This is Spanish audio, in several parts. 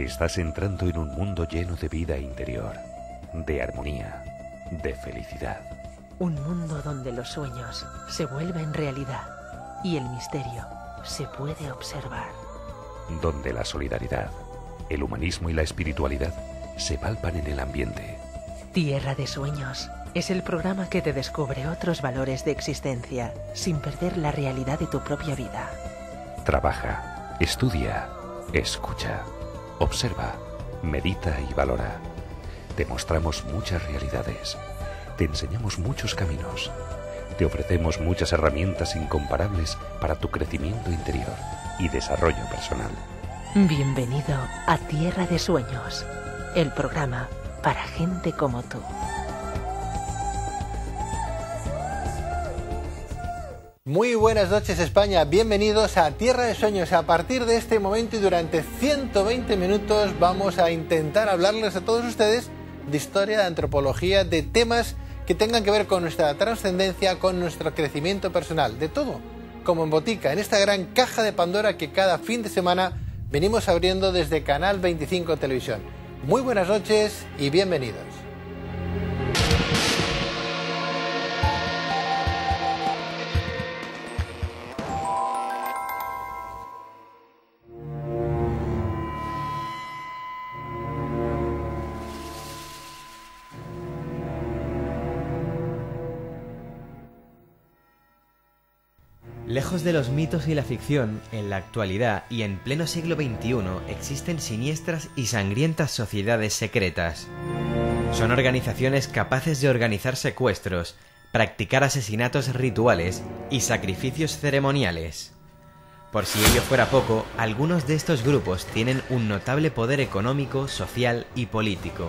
Estás entrando en un mundo lleno de vida interior, de armonía, de felicidad. Un mundo donde los sueños se vuelven realidad y el misterio se puede observar. Donde la solidaridad, el humanismo y la espiritualidad se palpan en el ambiente. Tierra de Sueños es el programa que te descubre otros valores de existencia sin perder la realidad de tu propia vida. Trabaja, estudia, escucha, observa, medita y valora. Te mostramos muchas realidades. Te enseñamos muchos caminos. Te ofrecemos muchas herramientas incomparables para tu crecimiento interior y desarrollo personal. Bienvenido a Tierra de Sueños, el programa para gente como tú. Muy buenas noches, España. Bienvenidos a Tierra de Sueños. A partir de este momento y durante 120 minutos vamos a intentar hablarles a todos ustedes de historia, de antropología, de temas que tengan que ver con nuestra trascendencia, con nuestro crecimiento personal, de todo, como en botica, en esta gran caja de Pandora que cada fin de semana venimos abriendo desde Canal 25 Televisión. Muy buenas noches y bienvenidos. Lejos de los mitos y la ficción, en la actualidad y en pleno siglo XXI existen siniestras y sangrientas sociedades secretas. Son organizaciones capaces de organizar secuestros, practicar asesinatos rituales y sacrificios ceremoniales. Por si ello fuera poco, algunos de estos grupos tienen un notable poder económico, social y político.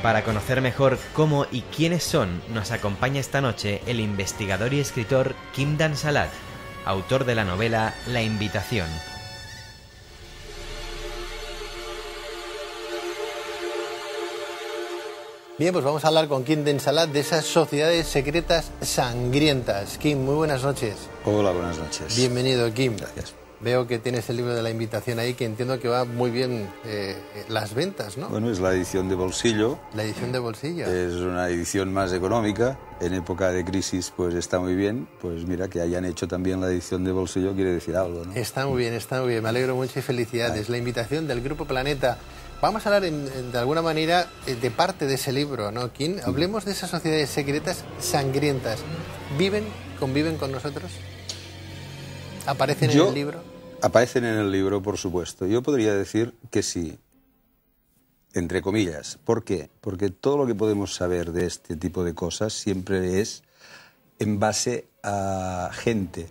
Para conocer mejor cómo y quiénes son, nos acompaña esta noche el investigador y escritor Kim Dan-Salat, autor de la novela La Invitación. Bien, pues vamos a hablar con Kim Dan-Salat de esas sociedades secretas sangrientas. Kim, muy buenas noches. Hola, buenas noches. Bienvenido, Kim. Gracias. Veo que tienes el libro de La Invitación ahí, que entiendo que va muy bien las ventas, ¿no? Bueno, es la edición de bolsillo. La edición de bolsillo. Es una edición más económica. En época de crisis, pues está muy bien. Pues mira, que hayan hecho también la edición de bolsillo quiere decir algo, ¿no? Está muy bien, está muy bien. Me alegro mucho y felicidades. La Invitación del Grupo Planeta. Vamos a hablar de alguna manera de parte de ese libro, ¿no, Kim? Hablemos de esas sociedades secretas sangrientas. ¿Conviven con nosotros? ¿Aparecen en el libro? Aparecen en el libro, por supuesto. Yo podría decir que sí, entre comillas. ¿Por qué? Porque todo lo que podemos saber de este tipo de cosas siempre es en base a gente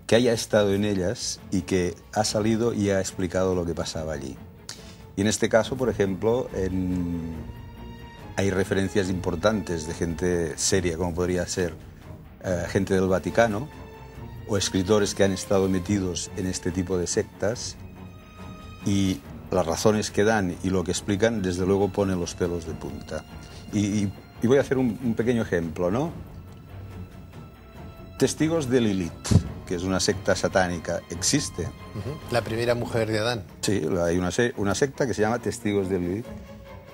que haya estado en ellas y que ha salido y ha explicado lo que pasaba allí. Y en este caso, por ejemplo, hay referencias importantes de gente seria, como podría ser gente del Vaticano, o escritores que han estado metidos en este tipo de sectas, y las razones que dan y lo que explican, desde luego, pone los pelos de punta. Y voy a hacer un pequeño ejemplo, ¿no? Testigos de Lilith, que es una secta satánica, existe. La primera mujer de Adán. Sí, hay una secta que se llama Testigos de Lilith.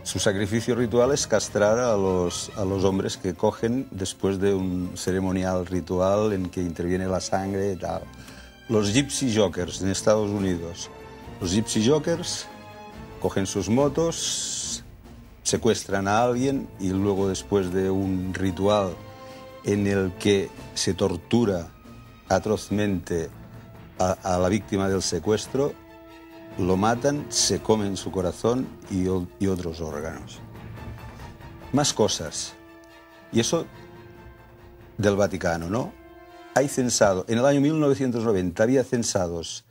Su sacrificio ritual es castrar a los hombres que cogen después de un ceremonial ritual en que interviene la sangre y tal. Los Gypsy Jokers en Estados Unidos. Los Gypsy Jokers cogen sus motos, secuestran a alguien y luego, después de un ritual en el que se tortura atrozmente a la víctima del secuestro, lo matan, se comen su corazón y otros órganos. Más cosas. Y eso del Vaticano, ¿no? Hay censado, en el año 1990 había censados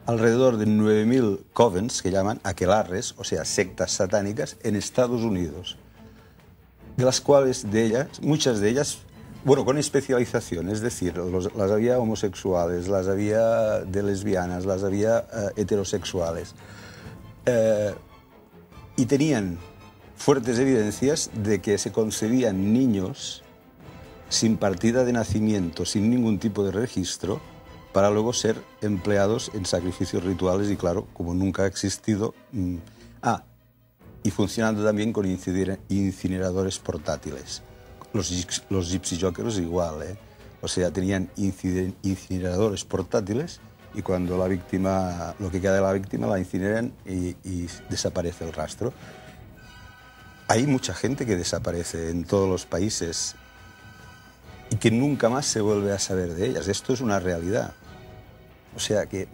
alrededor de 9.000 covens, que llaman aquelarres, o sea, sectas satánicas, en Estados Unidos. De las cuales, muchas de ellas, bueno, con especialización, es decir, las había homosexuales, las había de lesbianas, las había heterosexuales. Y tenían fuertes evidencias de que se concebían niños sin partida de nacimiento, sin ningún tipo de registro, para luego ser empleados en sacrificios rituales y, claro, como nunca ha existido... y funcionando también con incineradores portátiles. Los gypsy jokers igual, ¿eh? O sea, tenían incineradores portátiles y cuando la víctima, lo que queda de la víctima, la incineran y desaparece el rastro. Hay mucha gente que desaparece en todos los países y que nunca más se vuelve a saber de ellas. Esto es una realidad. O sea que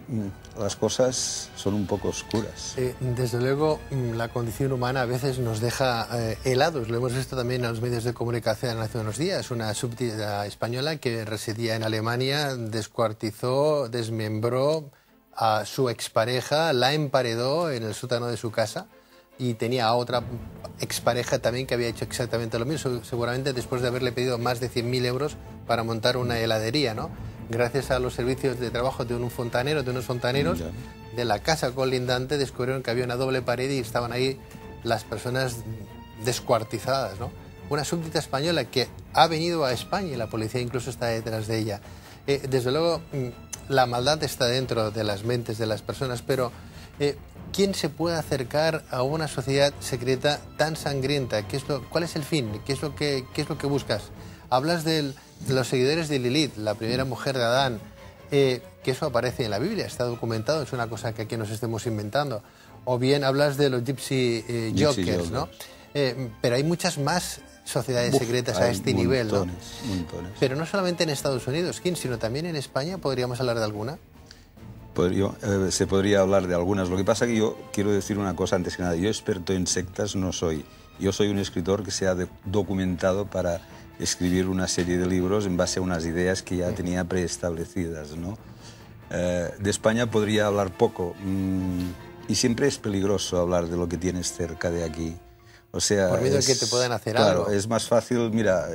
las cosas son un poco oscuras. Desde luego, la condición humana a veces nos deja helados. Lo hemos visto también en los medios de comunicación hace unos días. Una súbdita española que residía en Alemania descuartizó, desmembró a su expareja, la emparedó en el sótano de su casa y tenía a otra expareja también que había hecho exactamente lo mismo, seguramente después de haberle pedido más de 100.000 euros para montar una heladería, ¿no? Gracias a los servicios de trabajo de unos fontaneros de la casa colindante, descubrieron que había una doble pared y estaban ahí las personas descuartizadas, ¿no? Una súbdita española que ha venido a España y la policía incluso está detrás de ella. Desde luego, la maldad está dentro de las mentes de las personas, pero ¿quién se puede acercar a una sociedad secreta tan sangrienta? ¿Cuál es el fin? ¿Qué es lo que buscas? Hablas de los seguidores de Lilith, la primera mujer de Adán, que eso aparece en la Biblia, está documentado, es una cosa que aquí nos estemos inventando. O bien hablas de los gypsy jokers, ¿no? Pero hay muchas más sociedades secretas a este nivel, ¿no? Montones. Pero no solamente en Estados Unidos, Kim, sino también en España. ¿Podríamos hablar de alguna? Se podría hablar de algunas. Lo que pasa es que yo quiero decir una cosa antes que nada. Yo experto en sectas no soy. Yo soy un escritor que se ha documentado para escribir una serie de libros en base a unas ideas que ya tenía preestablecidas, ¿no? De España podría hablar poco y siempre es peligroso hablar de lo que tienes cerca de aquí. O sea, por miedo de que te puedan hacer algo. Claro, es más fácil, mira,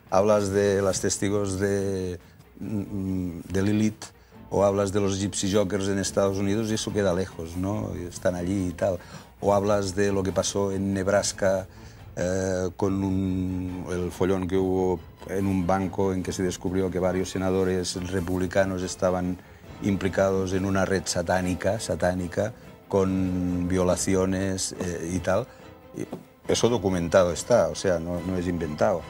hablas de las testigos de Lilith o hablas de los gypsy jokers en Estados Unidos y eso queda lejos, ¿no? Están allí y tal. O hablas de lo que pasó en Nebraska con el follón que hubo en un banco en que se descubrió que varios senadores republicanos estaban implicados en una red satánica con violaciones y tal. Y eso documentado está, o sea, no es inventado.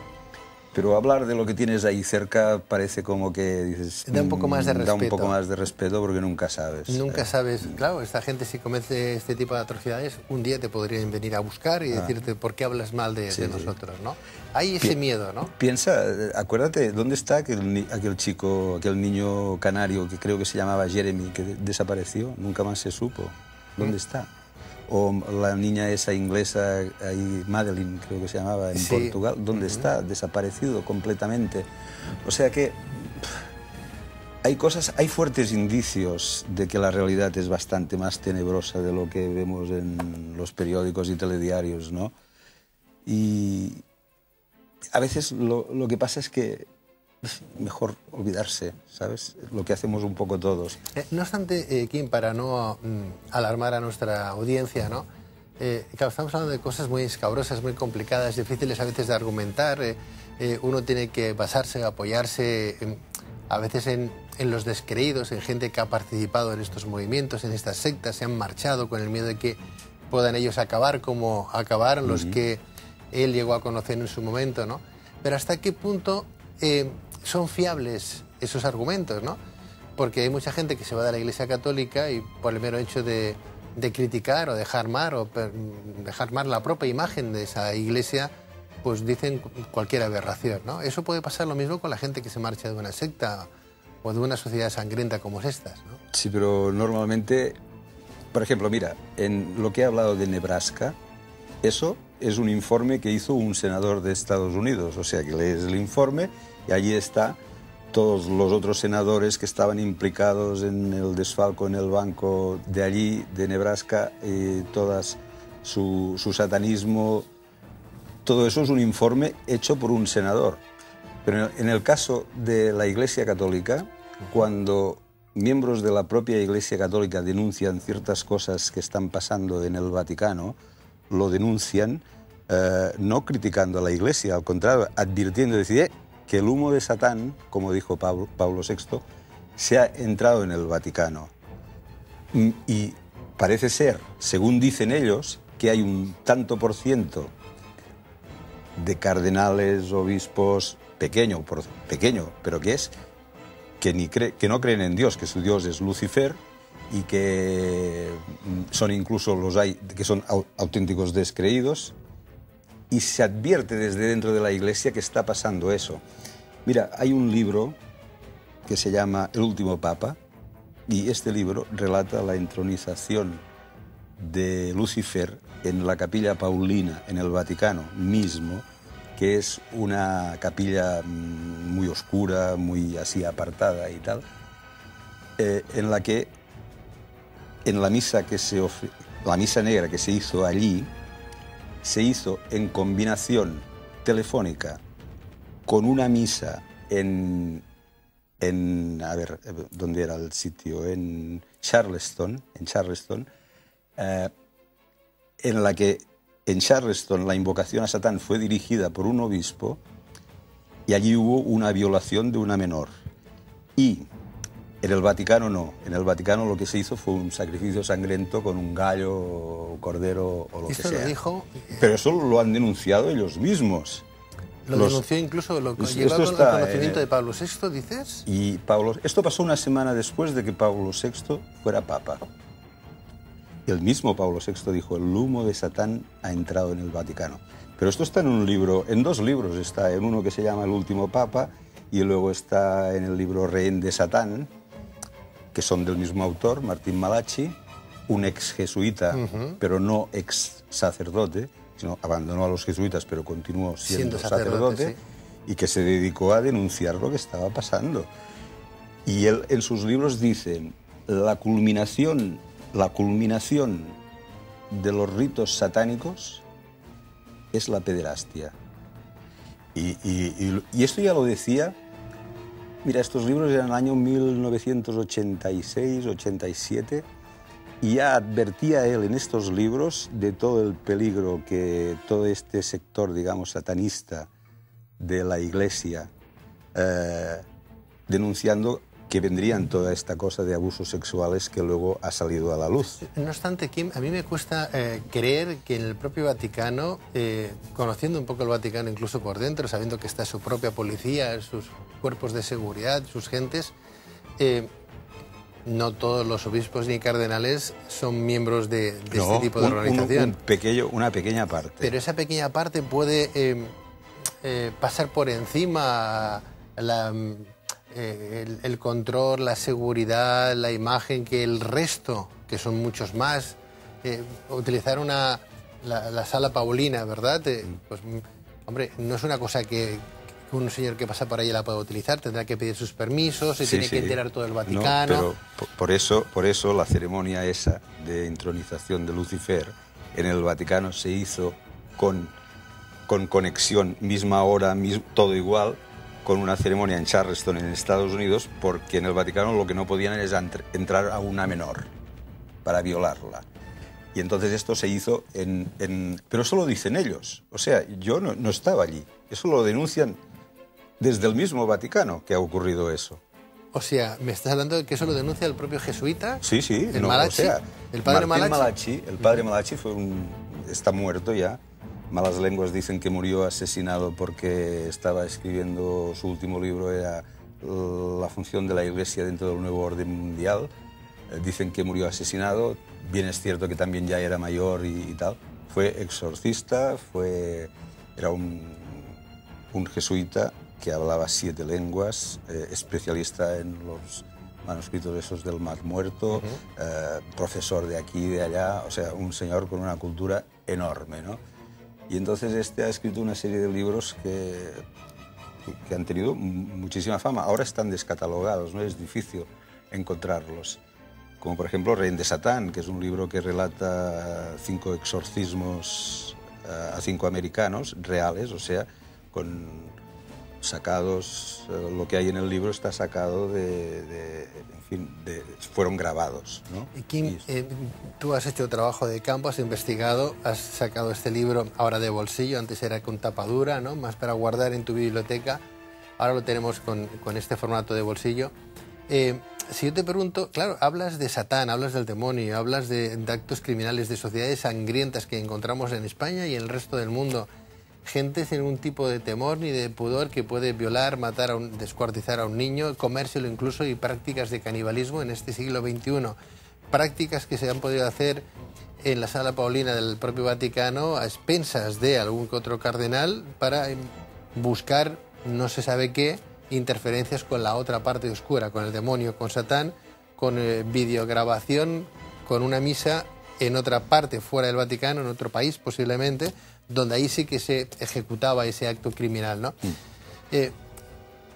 Pero hablar de lo que tienes ahí cerca parece como que dices... Da un poco más de respeto. Da un poco más de respeto porque nunca sabes. Nunca sabes. Claro, esta gente si comete este tipo de atrocidades, un día te podrían venir a buscar y decirte por qué hablas mal de nosotros, ¿no? Hay ese miedo, ¿no? Piensa, acuérdate, ¿dónde está aquel chico, aquel niño canario que creo que se llamaba Jeremy, que desapareció? Nunca más se supo. ¿Dónde está? O la niña esa inglesa, ahí, Madeline, creo que se llamaba, en Portugal, ¿dónde está? Desaparecido completamente. O sea que hay fuertes indicios de que la realidad es bastante más tenebrosa de lo que vemos en los periódicos y telediarios, ¿no? Y a veces lo que pasa es que mejor olvidarse, ¿sabes? Lo que hacemos un poco todos. No obstante, Kim, para no alarmar a nuestra audiencia, ¿no? Claro, estamos hablando de cosas muy escabrosas, muy complicadas, difíciles a veces de argumentar. Uno tiene que basarse, apoyarse a veces en los descreídos, en gente que ha participado en estos movimientos, en estas sectas, se han marchado con el miedo de que puedan ellos acabar como acabaron los que él llegó a conocer en su momento, ¿no? Pero ¿hasta qué punto son fiables esos argumentos, ¿no? Porque hay mucha gente que se va de la Iglesia Católica y por el mero hecho de criticar o dejar mal la propia imagen de esa Iglesia, pues dicen cualquier aberración, ¿no? Eso puede pasar lo mismo con la gente que se marcha de una secta o de una sociedad sangrienta como estas, ¿no? Sí, pero normalmente, por ejemplo, mira, en lo que he hablado de Nebraska, eso es un informe que hizo un senador de Estados Unidos, o sea que lees el informe y allí está todos los otros senadores que estaban implicados en el desfalco en el banco de allí, de Nebraska, y todas su satanismo, todo eso es un informe hecho por un senador. Pero en el caso de la Iglesia Católica, cuando miembros de la propia Iglesia Católica denuncian ciertas cosas que están pasando en el Vaticano, lo denuncian no criticando a la Iglesia, al contrario, advirtiendo, decir, que el humo de Satán, como dijo Pablo VI, se ha entrado en el Vaticano. Y parece ser, según dicen ellos, que hay un tanto por ciento de cardenales, obispos, pequeño, pero que no creen en Dios, que su Dios es Lucifer, y que son incluso que son auténticos descreídos, y se advierte desde dentro de la Iglesia que está pasando eso. Mira, hay un libro que se llama El último Papa, y este libro relata la entronización de Lucifer en la Capilla Paulina, en el Vaticano mismo, que es una capilla muy oscura, muy así apartada y tal, en la que en la misa la misa negra que se hizo allí, se hizo en combinación telefónica con una misa en a ver, ¿dónde era el sitio? En Charleston, en la que en Charleston la invocación a Satán fue dirigida por un obispo y allí hubo una violación de una menor. Y en el Vaticano no. En el Vaticano lo que se hizo fue un sacrificio sangriento con un gallo, cordero o lo que sea. ¿Esto lo dijo? Pero eso lo han denunciado ellos mismos. Lo denunció incluso, llegó al conocimiento de Pablo VI, dices. Y esto pasó una semana después de que Pablo VI fuera papa. El mismo Pablo VI dijo, el humo de Satán ha entrado en el Vaticano. Pero esto está en un libro, en dos libros está, en uno que se llama El último Papa y luego está en el libro Rehén de Satán, que son del mismo autor, Martín Malachi, un ex jesuita, pero no ex sacerdote, sino abandonó a los jesuitas, pero continuó siendo sacerdote, sí. Y que se dedicó a denunciar lo que estaba pasando. Y él en sus libros dice, la culminación de los ritos satánicos es la pederastia. Y esto ya lo decía, mira, estos libros eran el año 1986, 87, y ya advertía él en estos libros de todo el peligro que todo este sector, digamos, satanista de la Iglesia, denunciando que vendrían toda esta cosa de abusos sexuales que luego ha salido a la luz. No obstante, Kim, a mí me cuesta creer que en el propio Vaticano, conociendo un poco el Vaticano incluso por dentro, sabiendo que está su propia policía, sus cuerpos de seguridad, sus gentes, no todos los obispos ni cardenales son miembros de este tipo de organización. Una pequeña parte. Pero esa pequeña parte puede pasar por encima el control, la seguridad, la imagen, que el resto, que son muchos más, utilizar la sala Paulina, ¿verdad? Pues, hombre, no es una cosa que un señor que pasa por ahí la pueda utilizar, tendrá que pedir sus permisos, se tiene que enterar todo el Vaticano. No, pero por eso la ceremonia esa de entronización de Lucifer en el Vaticano se hizo con conexión, misma hora, todo igual, con una ceremonia en Charleston, en Estados Unidos, porque en el Vaticano lo que no podían es entrar a una menor para violarla. Y entonces esto se hizo pero eso lo dicen ellos. O sea, yo no estaba allí. Eso lo denuncian desde el mismo Vaticano, que ha ocurrido eso. O sea, ¿me estás hablando de que eso lo denuncia el propio jesuita? Sí, el Malachi, o sea, el padre Malachi. El padre Malachi está muerto ya. Malas lenguas dicen que murió asesinado porque estaba escribiendo su último libro, era la función de la Iglesia dentro del nuevo orden mundial. Dicen que murió asesinado. Bien es cierto que también ya era mayor y tal. Fue exorcista, era un jesuita que hablaba 7 lenguas, especialista en los manuscritos esos del Mar Muerto, profesor de aquí y de allá, o sea, un señor con una cultura enorme, ¿no? Y entonces ha escrito una serie de libros que han tenido muchísima fama. Ahora están descatalogados, ¿no? Es difícil encontrarlos. Como por ejemplo Rehén de Satán, que es un libro que relata 5 exorcismos a 5 americanos reales, o sea, sacados, lo que hay en el libro está sacado fueron grabados, ¿no? Kim, tú has hecho trabajo de campo, has investigado, has sacado este libro ahora de bolsillo, antes era con tapadura, ¿no? Más para guardar en tu biblioteca, ahora lo tenemos con este formato de bolsillo. Si yo te pregunto, claro, hablas de Satán, hablas del demonio, hablas de actos criminales, de sociedades sangrientas que encontramos en España y en el resto del mundo. Gente sin ningún tipo de temor ni de pudor que puede violar, matar, descuartizar a un niño, comérselo incluso, y prácticas de canibalismo en este siglo XXI. Prácticas que se han podido hacer en la Sala Paulina del propio Vaticano a expensas de algún que otro cardenal para buscar no se sabe qué, interferencias con la otra parte oscura, con el demonio, con Satán, con videograbación, con una misa en otra parte, fuera del Vaticano, en otro país posiblemente, donde ahí sí que se ejecutaba ese acto criminal, ¿no?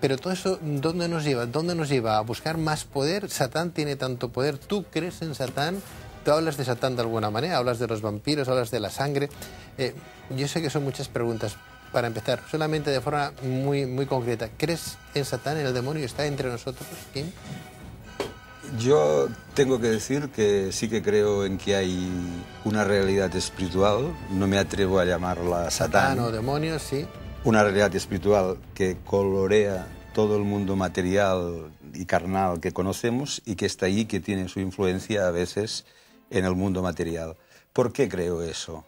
Pero todo eso, ¿dónde nos lleva? ¿Dónde nos lleva? ¿A buscar más poder? ¿Satán tiene tanto poder? ¿Tú crees en Satán? ¿Tú hablas de Satán de alguna manera? ¿Hablas de los vampiros? ¿Hablas de la sangre? Yo sé que son muchas preguntas. Para empezar, solamente de forma muy concreta, ¿crees en Satán, en el demonio? ¿Está entre nosotros, Kim? Yo tengo que decir que sí que creo en que hay una realidad espiritual, no me atrevo a llamarla Satán. O demonio, sí. Una realidad espiritual que colorea todo el mundo material y carnal que conocemos y que está ahí, que tiene su influencia a veces en el mundo material. ¿Por qué creo eso?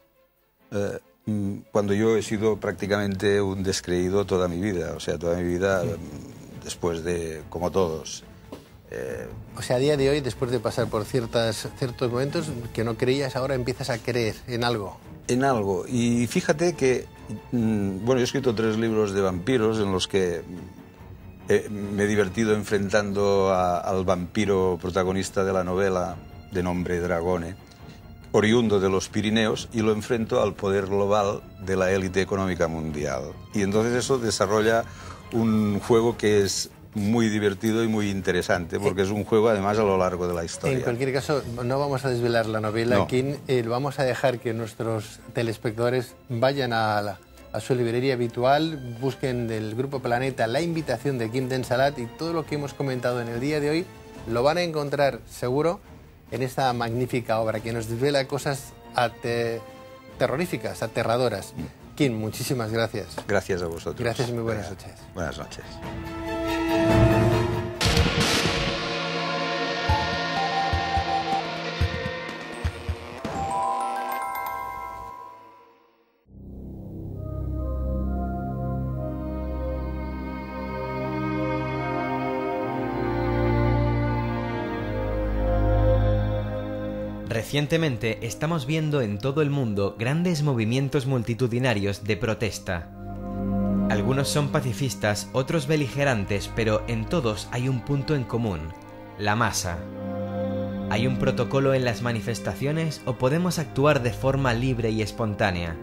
Cuando yo he sido prácticamente un descreído toda mi vida, o sea, toda mi vida después de, como todos. O sea, a día de hoy, después de pasar por ciertos momentos que no creías, ahora empiezas a creer en algo. En algo. Y fíjate que, bueno, yo he escrito 3 libros de vampiros en los que me he divertido enfrentando al vampiro protagonista de la novela, de nombre Dragone, oriundo de los Pirineos, y lo enfrento al poder global de la élite económica mundial. Y entonces eso desarrolla un juego que es muy divertido y muy interesante, porque es un juego además a lo largo de la historia. En cualquier caso, no vamos a desvelar la novela, no. Kim. Vamos a dejar que nuestros telespectadores vayan a su librería habitual, busquen del Grupo Planeta La Invitación de Kim Den Salat, y todo lo que hemos comentado en el día de hoy lo van a encontrar seguro en esta magnífica obra que nos desvela cosas terroríficas, aterradoras. Kim, muchísimas gracias. Gracias a vosotros. Gracias y muy buenas noches. Buenas noches. Recientemente estamos viendo en todo el mundo grandes movimientos multitudinarios de protesta. Algunos son pacifistas, otros beligerantes, pero en todos hay un punto en común: la masa. ¿Hay un protocolo en las manifestaciones o podemos actuar de forma libre y espontánea?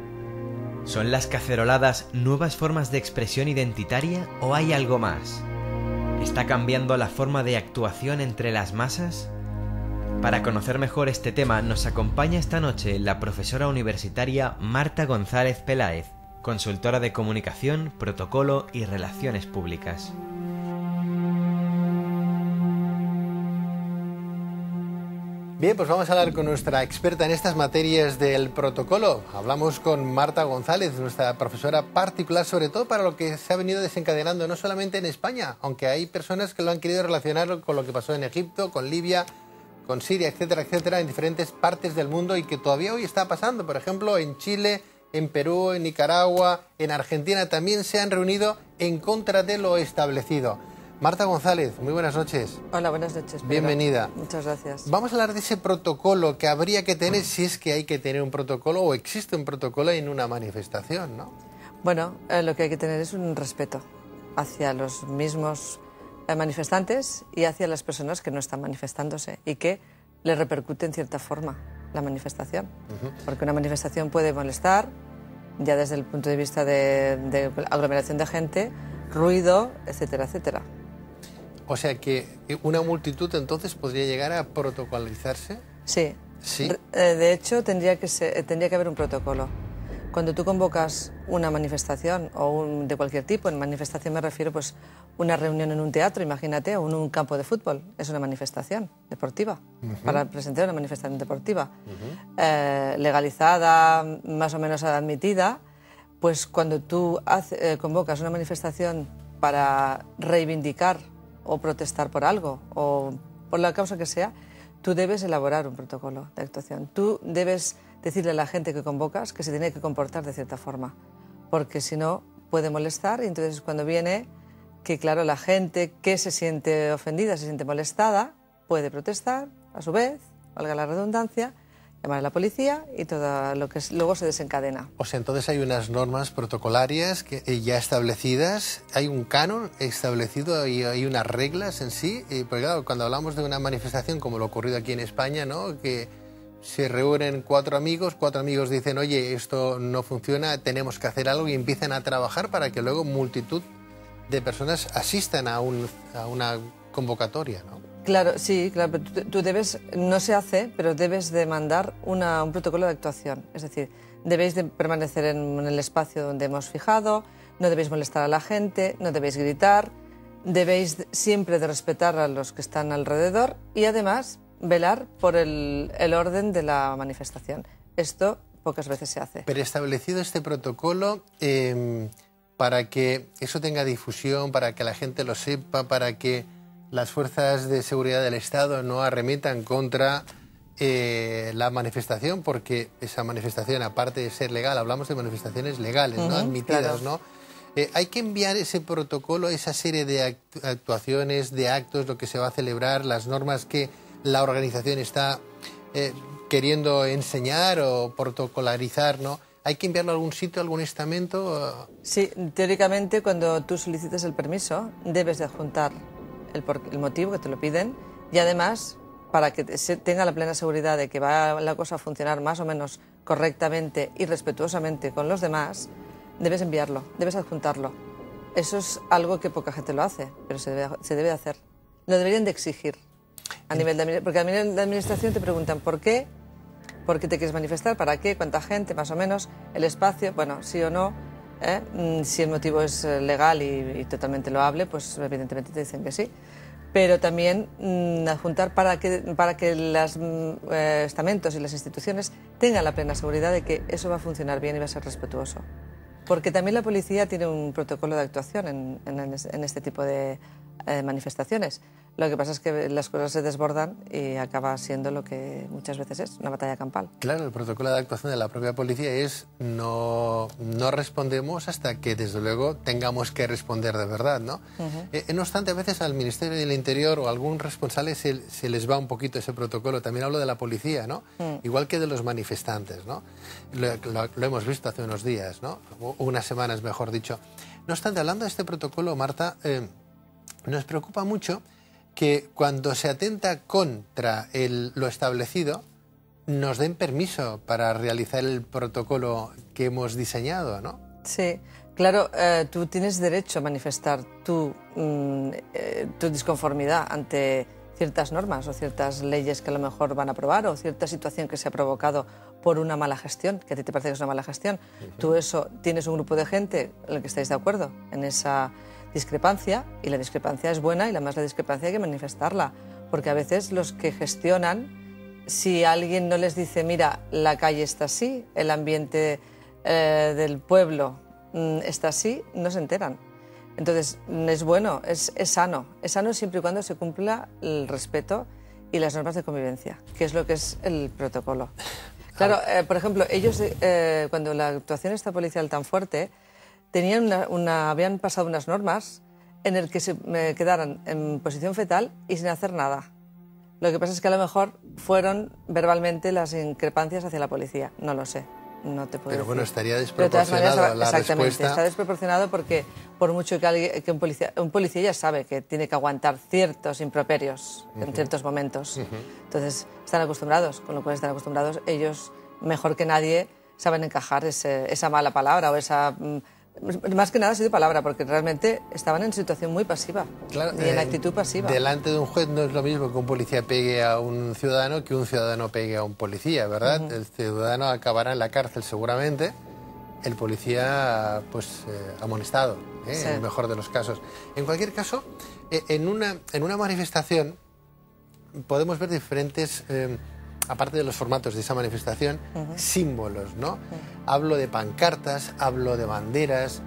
¿Son las caceroladas nuevas formas de expresión identitaria o hay algo más? ¿Está cambiando la forma de actuación entre las masas? Para conocer mejor este tema nos acompaña esta noche la profesora universitaria Marta González Peláez, consultora de comunicación, protocolo y relaciones públicas. Bien, pues vamos a hablar con nuestra experta en estas materias del protocolo. Hablamos con Marta González, nuestra profesora particular, sobre todo para lo que se ha venido desencadenando no solamente en España, aunque hay personas que lo han querido relacionar con lo que pasó en Egipto, con Libia, con Siria, etcétera, etcétera, en diferentes partes del mundo, y que todavía hoy está pasando. Por ejemplo, en Chile, en Perú, en Nicaragua, en Argentina también se han reunido en contra de lo establecido. Marta González, muy buenas noches. Hola, buenas noches, Pedro. Bienvenida. Muchas gracias. Vamos a hablar de ese protocolo que habría que tener, si es que hay que tener un protocolo o existe un protocolo en una manifestación, ¿no? Bueno, lo que hay que tener es un respeto hacia los mismos manifestantes y hacia las personas que no están manifestándose y que le repercute en cierta forma la manifestación. Porque una manifestación puede molestar, ya desde el punto de vista de aglomeración de gente, ruido, etcétera, etcétera. O sea que una multitud entonces podría llegar a protocolizarse. Sí. ¿Sí? De hecho, tendría que haber un protocolo. Cuando tú convocas una manifestación de cualquier tipo, en manifestación me refiero pues una reunión en un teatro, imagínate, o en un campo de fútbol, es una manifestación deportiva, para presentar una manifestación deportiva, legalizada, más o menos admitida. Pues cuando tú convocas una manifestación para reivindicar o protestar por algo o por la causa que sea, tú debes elaborar un protocolo de actuación. Tú debes decirle a la gente que convocas que se tiene que comportar de cierta forma, porque si no puede molestar y entonces cuando viene, que claro, la gente que se siente ofendida, se siente molestada, puede protestar a su vez, valga la redundancia, llamar a la policía y todo lo que luego se desencadena. O sea, entonces hay unas normas protocolarias ya establecidas, hay un canon establecido y hay unas reglas en sí, porque claro, cuando hablamos de una manifestación como lo ocurrido aquí en España, ¿no?, que se reúnen cuatro amigos dicen, oye, esto no funciona, tenemos que hacer algo y empiezan a trabajar para que luego multitud de personas asistan a una convocatoria, ¿no? Claro, sí, claro, pero tú debes, no se hace, pero debes de mandar un protocolo de actuación. Es decir, debéis de permanecer en el espacio donde hemos fijado, no debéis molestar a la gente, no debéis gritar, debéis siempre de respetar a los que están alrededor y además velar por el orden de la manifestación. Esto pocas veces se hace. Pero establecido este protocolo, para que eso tenga difusión, para que la gente lo sepa, para que las fuerzas de seguridad del Estado no arremetan contra la manifestación, porque esa manifestación, aparte de ser legal, hablamos de manifestaciones legales, ¿no?, admitidas, claro, ¿no? Hay que enviar ese protocolo, esa serie de actuaciones, de actos, lo que se va a celebrar, las normas que la organización está queriendo enseñar o protocolarizar, ¿no? ¿Hay que enviarlo a algún sitio, a algún estamento? Sí, teóricamente cuando tú solicites el permiso debes de adjuntar el motivo que te lo piden y además, para que se tenga la plena seguridad de que va la cosa a funcionar más o menos correctamente y respetuosamente con los demás, debes enviarlo, debes adjuntarlo. Eso es algo que poca gente lo hace, pero se debe hacer. Lo deberían de exigir, porque a nivel de administración te preguntan ¿por qué? ¿Por qué te quieres manifestar? ¿Para qué? ¿Cuánta gente? Más o menos. El espacio, bueno, sí o no. Si el motivo es legal y totalmente loable, pues evidentemente te dicen que sí. Pero también adjuntar para que los estamentos y las instituciones tengan la plena seguridad de que eso va a funcionar bien y va a ser respetuoso. Porque también la policía tiene un protocolo de actuación en este tipo de manifestaciones. Lo que pasa es que las cosas se desbordan y acaba siendo lo que muchas veces es, una batalla campal. Claro, el protocolo de actuación de la propia policía es no respondemos hasta que desde luego tengamos que responder de verdad, ¿no? No obstante, a veces al Ministerio del Interior o a algún responsable se les va un poquito ese protocolo. También hablo de la policía, ¿no? Igual que de los manifestantes, ¿no? Lo hemos visto hace unos días, ¿no? Unas semanas, mejor dicho. No obstante, hablando de este protocolo, Marta, nos preocupa mucho que cuando se atenta contra lo establecido, nos den permiso para realizar el protocolo que hemos diseñado, ¿no? Sí, claro, tú tienes derecho a manifestar tu disconformidad ante ciertas normas o ciertas leyes que a lo mejor van a aprobar o cierta situación que se ha provocado por una mala gestión, que a ti te parece que es una mala gestión. Tú eso, tienes un grupo de gente en el que estáis de acuerdo en esa discrepancia, y la discrepancia es buena y además la discrepancia hay que manifestarla, porque a veces los que gestionan, si alguien no les dice, mira, la calle está así, el ambiente del pueblo está así, no se enteran. Entonces, es bueno, es sano siempre y cuando se cumpla el respeto y las normas de convivencia, que es lo que es el protocolo. Claro, por ejemplo, ellos, cuando la actuación esta policial tan fuerte, habían pasado unas normas en el que se quedaran en posición fetal y sin hacer nada. Lo que pasa es que a lo mejor fueron verbalmente las increpancias hacia la policía. No lo sé, no te puedo decir. Bueno, estaría desproporcionado la exactamente, respuesta. Está desproporcionado porque por mucho que un policía ya sabe que tiene que aguantar ciertos improperios en ciertos momentos. Entonces están acostumbrados, con lo cual están acostumbrados. Ellos, mejor que nadie, saben encajar esa mala palabra o esa... Más que nada ha sido palabra, porque realmente estaban en situación muy pasiva, claro, y en actitud pasiva. Delante de un juez no es lo mismo que un policía pegue a un ciudadano que un ciudadano pegue a un policía, ¿verdad? El ciudadano acabará en la cárcel seguramente, el policía pues amonestado, sí, en el mejor de los casos. En cualquier caso, en una manifestación podemos ver diferentes... aparte de los formatos de esa manifestación, símbolos, ¿no? Hablo de pancartas, hablo de banderas,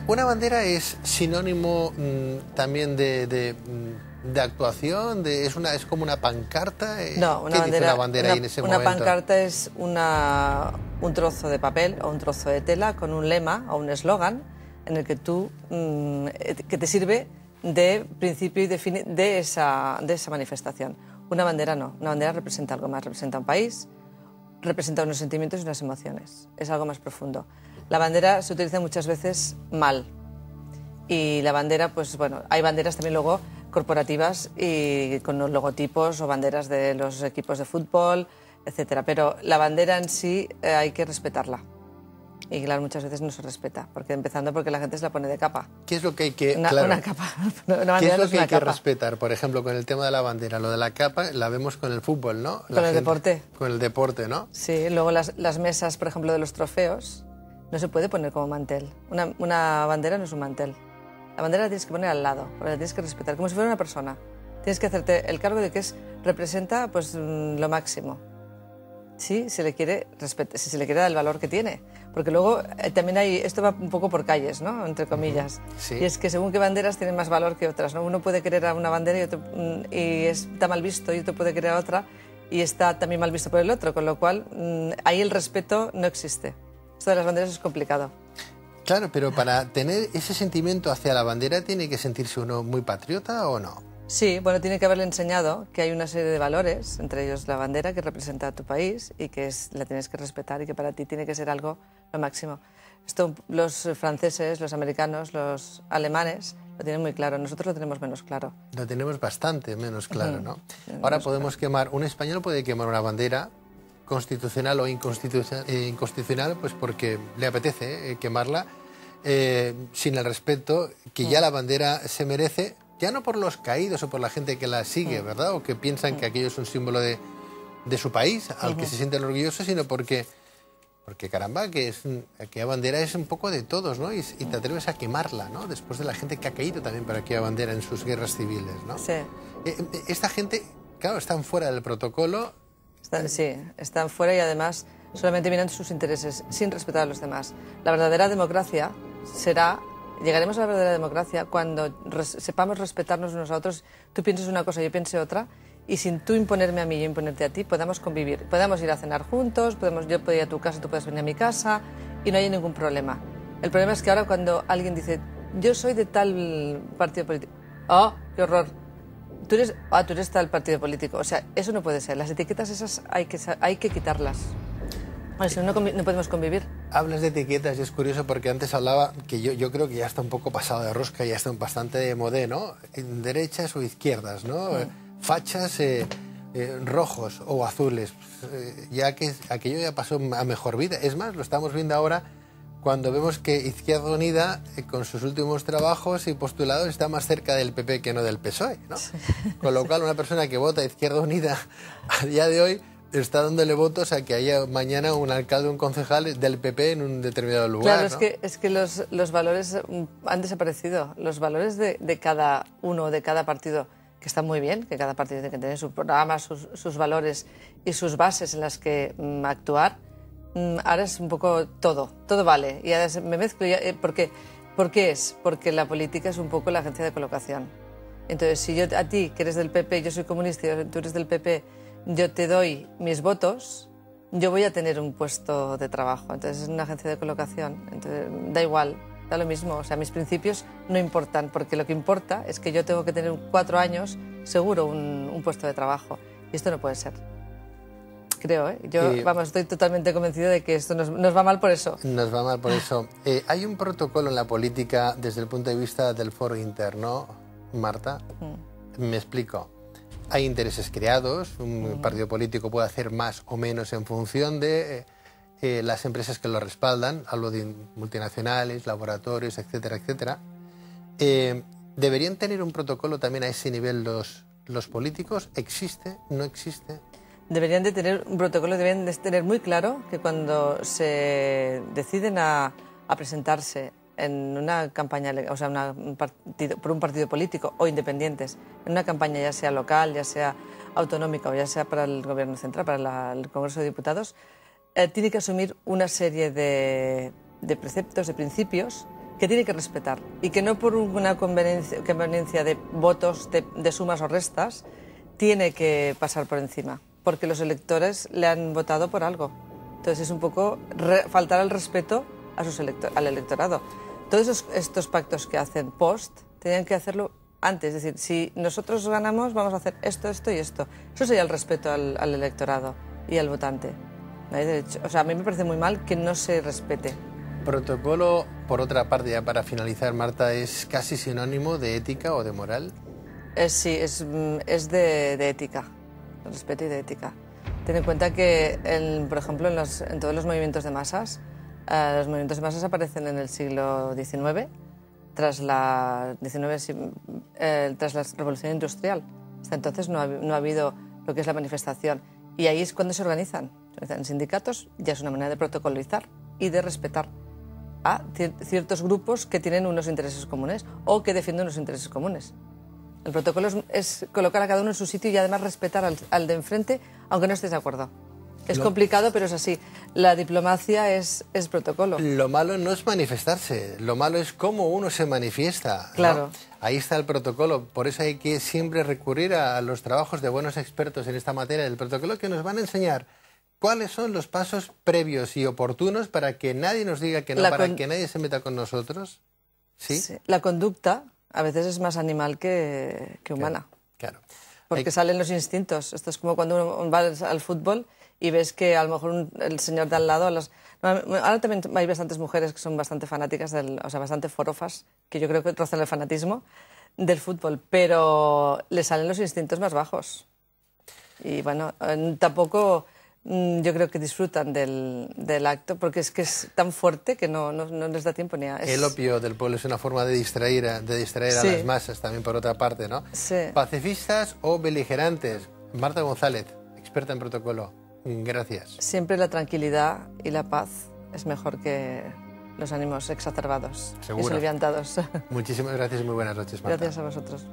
¿Una bandera es sinónimo también de actuación? ¿Es como una pancarta? No, ¿Qué dice una bandera ahí en ese momento? Una pancarta es un trozo de papel o un trozo de tela con un lema o un eslogan en el que que te sirve de principio y de fin de esa manifestación. Una bandera no. Una bandera representa algo más. Representa un país, representa unos sentimientos y unas emociones. Es algo más profundo. La bandera se utiliza muchas veces mal. Y la bandera, pues bueno, hay banderas también luego corporativas y con los logotipos o banderas de los equipos de fútbol, etcétera. Pero la bandera en sí hay que respetarla. Y claro, muchas veces no se respeta, empezando porque la gente se la pone de capa. ¿Qué es lo que hay que una capa? Una ¿Qué es lo que hay que respetar? Por ejemplo, con el tema de la bandera, lo de la capa la vemos con el fútbol, ¿no? Con el deporte. Con el deporte, ¿no? Sí, luego las mesas, por ejemplo, de los trofeos, no se puede poner como mantel. Una bandera no es un mantel. La bandera la tienes que poner al lado, porque la tienes que respetar, como si fuera una persona. Tienes que hacerte el cargo de que representa pues, lo máximo. Sí, se le quiere respetar, si se le quiere dar el valor que tiene. Porque luego también esto va un poco por calles, ¿no? Entre comillas. Sí. Y es que según qué banderas tienen más valor que otras, ¿no? Uno puede querer a una bandera y está mal visto, y otro puede querer a otra y está también mal visto por el otro, con lo cual ahí el respeto no existe. Esto de las banderas es complicado. Claro, pero para tener ese sentimiento hacia la bandera, ¿tiene que sentirse uno muy patriota o no? Sí, bueno, tiene que haberle enseñado que hay una serie de valores, entre ellos la bandera que representa a tu país y que la tienes que respetar y que para ti tiene que ser algo lo máximo. Esto los franceses, los americanos, los alemanes lo tienen muy claro, nosotros lo tenemos menos claro. Lo tenemos bastante menos claro, ¿no? Ahora podemos quemar, un español puede quemar una bandera constitucional o inconstitucional, pues porque le apetece quemarla, sin el respeto que ya la bandera se merece, ya no por los caídos o por la gente que la sigue, ¿verdad? O que piensan que aquello es un símbolo de su país, al que se sienten orgullosos, sino porque caramba, que aquella bandera es un poco de todos, ¿no? Y te atreves a quemarla, ¿no? Después de la gente que ha caído también por aquella bandera en sus guerras civiles, ¿no? Sí. Esta gente, claro, están fuera del protocolo. Sí, están fuera y además solamente miran sus intereses, sin respetar a los demás. La verdadera democracia llegaremos a la verdadera democracia cuando sepamos respetarnos unos a otros, tú pienses una cosa, yo piense otra, y sin tú imponerme a mí y yo imponerte a ti, podamos convivir. Podamos ir a cenar juntos, yo puedo ir a tu casa, tú puedes venir a mi casa, y no hay ningún problema. El problema es que ahora cuando alguien dice, yo soy de tal partido político, ¡oh, qué horror! Tú eres tal partido político. O sea, eso no puede ser. Las etiquetas esas hay que quitarlas. Si no, no podemos convivir. Hablas de etiquetas y es curioso porque antes hablaba que yo creo que ya está un poco pasado de rosca, ya está bastante de modé, ¿no? En derechas o izquierdas, ¿no? Fachas rojos o azules, ya que aquello ya pasó a mejor vida. Es más, lo estamos viendo ahora cuando vemos que Izquierda Unida, con sus últimos trabajos y postulados, está más cerca del PP que no del PSOE, ¿no? Sí. Con lo cual, una persona que vota Izquierda Unida a día de hoy está dándole votos a que haya mañana un alcalde o un concejal del PP en un determinado lugar. Claro, ¿no? es que los valores han desaparecido. Los valores de cada uno, de cada partido, que están muy bien, que cada partido tiene que tener su programa, sus valores y sus bases en las que actuar. Ahora es un poco todo vale. Y ahora me mezclo. ¿Por qué es? Porque la política es un poco la agencia de colocación. Entonces, si yo a ti, que eres del PP, yo soy comunista y tú eres del PP, yo te doy mis votos, yo voy a tener un puesto de trabajo. Entonces, es una agencia de colocación. Entonces, da igual, da lo mismo. O sea, mis principios no importan, porque lo que importa es que yo tengo que tener 4 años seguro un puesto de trabajo. Y esto no puede ser. Creo, ¿eh? Estoy totalmente convencido de que esto nos va mal por eso. Nos va mal por eso. Hay un protocolo en la política desde el punto de vista del foro interno, Marta. Me explico. Hay intereses creados, un partido político puede hacer más o menos en función de las empresas que lo respaldan, hablo de multinacionales, laboratorios, etcétera, etcétera. ¿Deberían tener un protocolo también a ese nivel los políticos? ¿Existe? ¿No existe? Deberían de tener un protocolo, deberían de tener muy claro que cuando se deciden a presentarse en una campaña, o sea, por un partido político o independientes, en una campaña ya sea local, ya sea autonómica o ya sea para el Gobierno Central, para el Congreso de Diputados, tiene que asumir una serie de preceptos, de principios que tiene que respetar y que no por una conveniencia de votos, de sumas o restas, tiene que pasar por encima, porque los electores le han votado por algo. Entonces es un poco faltar al respeto al electorado. Todos estos pactos que hacen post tenían que hacerlo antes. Es decir, si nosotros ganamos, vamos a hacer esto, esto y esto. Eso sería el respeto al electorado y al votante. No hay derecho. O sea, a mí me parece muy mal que no se respete. Protocolo, por otra parte, ya para finalizar, Marta, ¿es casi sinónimo de ética o de moral? Sí, es de ética, de respeto y de ética. Ten en cuenta que, los movimientos de masas aparecen en el siglo XIX, tras la revolución industrial. Hasta entonces no ha habido lo que es la manifestación. Y ahí es cuando se organizan. Se organizan en sindicatos, ya es una manera de protocolizar y de respetar a ciertos grupos que tienen unos intereses comunes o que defienden unos intereses comunes. El protocolo es colocar a cada uno en su sitio y además respetar al de enfrente, aunque no estés de acuerdo. Es complicado, pero es así. La diplomacia es protocolo. Lo malo no es manifestarse, lo malo es cómo uno se manifiesta, ¿no? Claro. Ahí está el protocolo, por eso hay que siempre recurrir a los trabajos de buenos expertos en esta materia del protocolo que nos van a enseñar cuáles son los pasos previos y oportunos para que nadie nos diga que no, para que nadie se meta con nosotros. ¿Sí? Sí. La conducta a veces es más animal que humana. Claro. Porque salen los instintos. Esto es como cuando uno va al fútbol y ves que a lo mejor el señor de al lado... Ahora también hay bastantes mujeres que son bastante fanáticas, bastante forofas, que yo creo que rozan el fanatismo del fútbol, pero le salen los instintos más bajos. Y bueno, tampoco... yo creo que disfrutan del acto porque es tan fuerte que no les da tiempo ni a... El opio del pueblo es una forma de distraer a las masas también, por otra parte, ¿no? Sí. ¿Pacifistas o beligerantes? Marta González, experta en protocolo. Gracias. Siempre la tranquilidad y la paz es mejor que los ánimos exacerbados y soliviantados. Muchísimas gracias y muy buenas noches, Marta. Gracias a vosotros.